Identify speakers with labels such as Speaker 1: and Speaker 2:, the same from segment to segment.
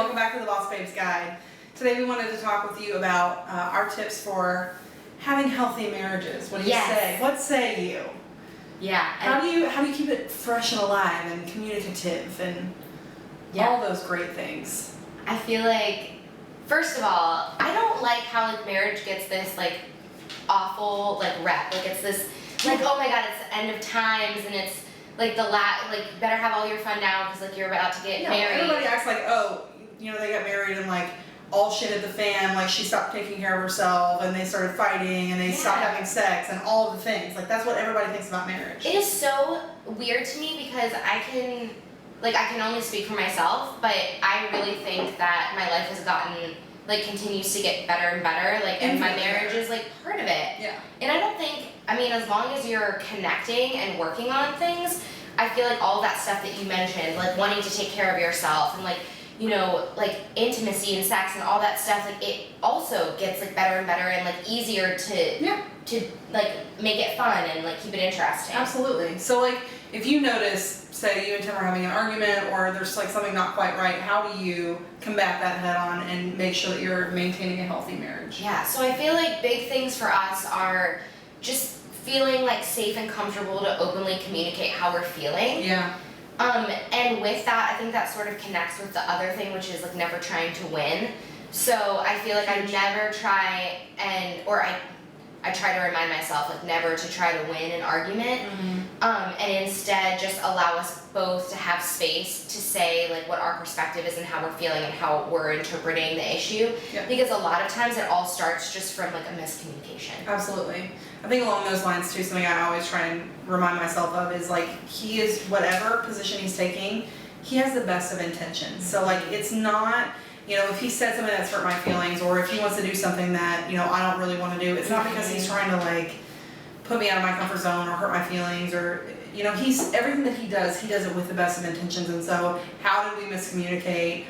Speaker 1: Welcome back to the Boss Babes Guide. Today we wanted to talk with you about our tips for having healthy marriages. What do you say? What say you?
Speaker 2: Yeah.
Speaker 1: How do you keep it fresh and alive and communicative and all those great things?
Speaker 2: I feel like, first of all, I don't like how like marriage gets this like awful like rep. Like it's this like, oh my god, it's the end of times and it's like like better have all your fun now because like you're about to get married.
Speaker 1: Everybody acts like, oh, you know, they got married and like all shit hit the fan, like she stopped taking care of herself and they started fighting and they stopped having sex and all of the things. Like that's what everybody thinks about marriage.
Speaker 2: It is so weird to me because I can only speak for myself, but I really think that my life has gotten like continues to get better and better, like and my marriage is like part of it.
Speaker 1: Yeah.
Speaker 2: And I don't think, I mean, as long as you're connecting and working on things, I feel like all that stuff that you mentioned, like wanting to take care of yourself and like, you know, like intimacy and sex and all that stuff, like it also gets like better and better and like easier to like make it fun and like keep it interesting.
Speaker 1: Absolutely. So like if you notice, say you and Tim are having an argument or there's like something not quite right, how do you combat that head on and make sure that you're maintaining a healthy marriage?
Speaker 2: Yeah, so I feel like big things for us are just feeling like safe and comfortable to openly communicate how we're feeling.
Speaker 1: Yeah.
Speaker 2: And with that, I think that sort of connects with the other thing, which is like never trying to win. So I feel like I never try I try to remind myself like never to try to win an argument, and instead just allow us both to have space to say like what our perspective is and how we're feeling and how we're interpreting the issue.
Speaker 1: Yeah.
Speaker 2: Because a lot of times it all starts just from like a miscommunication.
Speaker 1: Absolutely. I think along those lines too, something I always try and remind myself of is like he is whatever position he's taking, he has the best of intentions. So like it's not, you know, if he said something that's hurt my feelings or if he wants to do something that, you know, I don't really want to do, it's not because he's trying to like put me out of my comfort zone or hurt my feelings or, you know, everything that he does it with the best of intentions. And so how did we miscommunicate?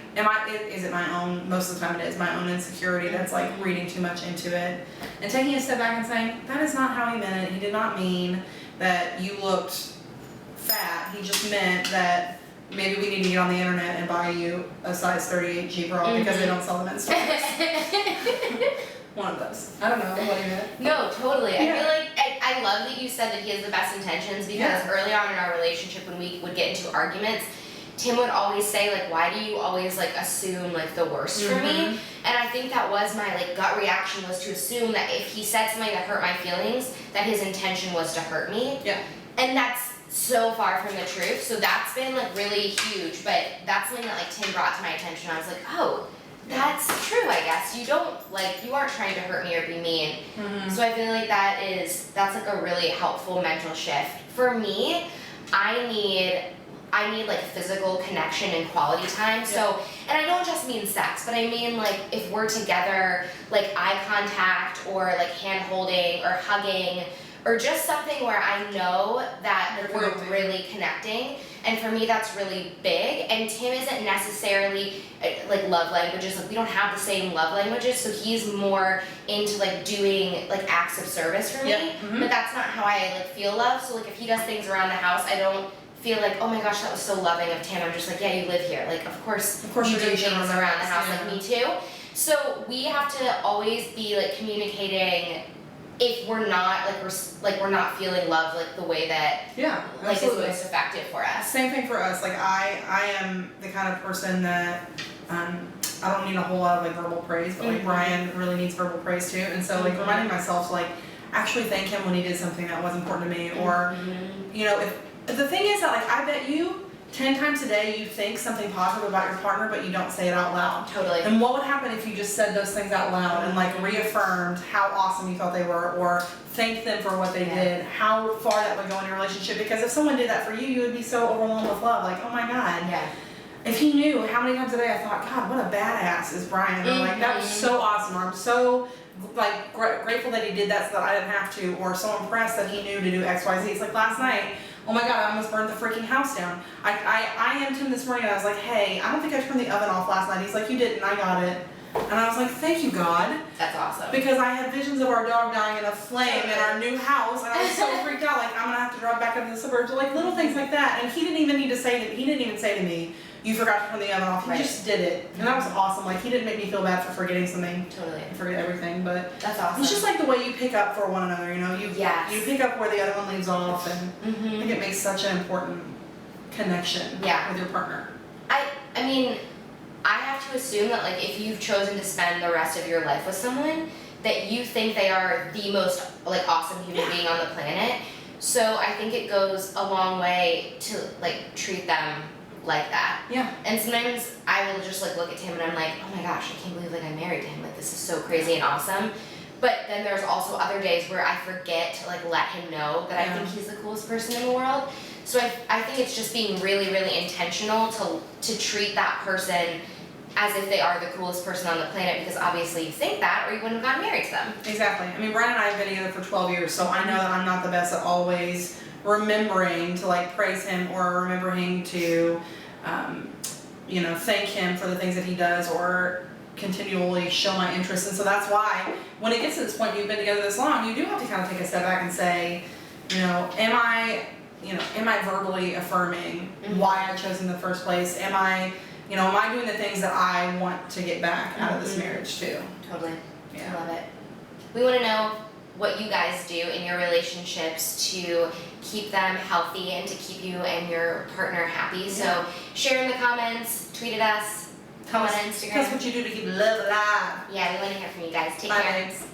Speaker 1: Is it my own, most of the time it is my own insecurity that's like reading too much into it and taking a step back and saying, that is not how he meant it. He did not mean that you looked fat. He just meant that maybe we need to get on the internet and buy you a size 38 G bra because they don't sell them in stores. One of those. I don't know. What do you mean?
Speaker 2: No, totally. I feel like I love that you said that he has the best intentions because early on in our relationship when we would get into arguments, Tim would always say like, why do you always like assume like the worst for me? And I think that was my like gut reaction was to assume that if he said something that hurt my feelings, that his intention was to hurt me. Yeah. And that's so far from the truth. So that's been like really huge, but that's something that like Tim brought to my attention. I was like, oh, that's true, I guess. You aren't trying to hurt me or be mean. So I feel like that's like a really helpful mental shift. For me, I need like physical connection and quality time. So, and I don't just mean sex, but I mean like if we're together, like eye contact or like hand holding or hugging or just something where I know that we're really connecting. And for me, that's really big. And Tim isn't necessarily like love languages. Like we don't have the same love languages. So he's more into like doing like acts of service for me. But that's not how I like feel love. So like if he does things around the house, I don't feel like, oh my gosh, that was so loving of Tim. I'm just like, yeah, you live here. Like of course you do things around the house. Like me too. So we have to always be like communicating if we're not we're not feeling love like the way that like is most effective for us.
Speaker 1: Same thing for us. Like I am the kind of person that I don't need a whole lot of like verbal praise, but like Brian really needs verbal praise too. And so like reminding myself to like actually thank him when he did something that was important to me, or you know, if the thing is that like I bet you 10 times a day you think something positive about your partner, but you don't say it out loud.
Speaker 2: Totally.
Speaker 1: And what would happen if you just said those things out loud and like reaffirmed how awesome you thought they were, or thanked them for what they did, how far that would go in your relationship? Because if someone did that for you, you would be so overwhelmed with love. Like, oh my God. Yeah. If he knew how many times a day I thought, God, what a badass is Brian. Or like, that was so awesome. Or I'm so like grateful that he did that so that I didn't have to, or so impressed that he knew to do X, Y, Z. It's like last night, oh my God, I almost burned the freaking house down. I asked him this morning and I was like, hey, I don't think I turned the oven off last night. He's like, you didn't, I got it. And I was like, thank you, God.
Speaker 2: That's awesome.
Speaker 1: Because I had visions of our dog dying in a flame in our new house, and I was so freaked out, like, I'm gonna have to drive back into the suburbs, or like little things like that. And he didn't even say to me, you forgot to turn the oven off. He
Speaker 2: Right.
Speaker 1: just did it. And that was awesome. Like, he didn't make me feel bad for forgetting something.
Speaker 2: Totally.
Speaker 1: I forget everything, but
Speaker 2: That's awesome.
Speaker 1: it's just like the way you pick up for one another, you know? You pick up where the other one leaves off, and I think it makes such an important connection with your partner.
Speaker 2: I mean, I have to assume that, like, if you've chosen to spend the rest of your life with someone, that you think they are the most, like, awesome human being on the planet. So I think it goes a long way to, like, treat them like that.
Speaker 1: Yeah.
Speaker 2: And sometimes I will just, like, look at Tim and I'm like, oh my gosh, I can't believe, like, I married him. Like, this is so crazy and awesome. But then there's also other days where I forget to, like, let him know that I think he's the coolest person in the world. So I think it's just being really, really intentional to treat that person as if they are the coolest person on the planet, because obviously you think that or you wouldn't have gotten married to them.
Speaker 1: Exactly. I mean, Brian and I have been together for 12 years, so I know that I'm not the best at always remembering to, like, praise him or remembering to, you know, thank him for the things that he does or continually show my interest. And so that's why when it gets to this point, you've been together this long, you do have to kind of take a step back and say, you know, am I verbally affirming why I chose him in the first place? Am I doing the things that I want to get back out of this marriage too?
Speaker 2: Totally.
Speaker 1: Yeah.
Speaker 2: I love it. We want to know what you guys do in your relationships to keep them healthy and to keep you and your partner happy. So share in the comments, tweet at us, comment on Instagram.
Speaker 1: Tell us what you do to keep love alive.
Speaker 2: Yeah, we want to hear from you guys. Take
Speaker 1: Bye,
Speaker 2: care.
Speaker 1: babes.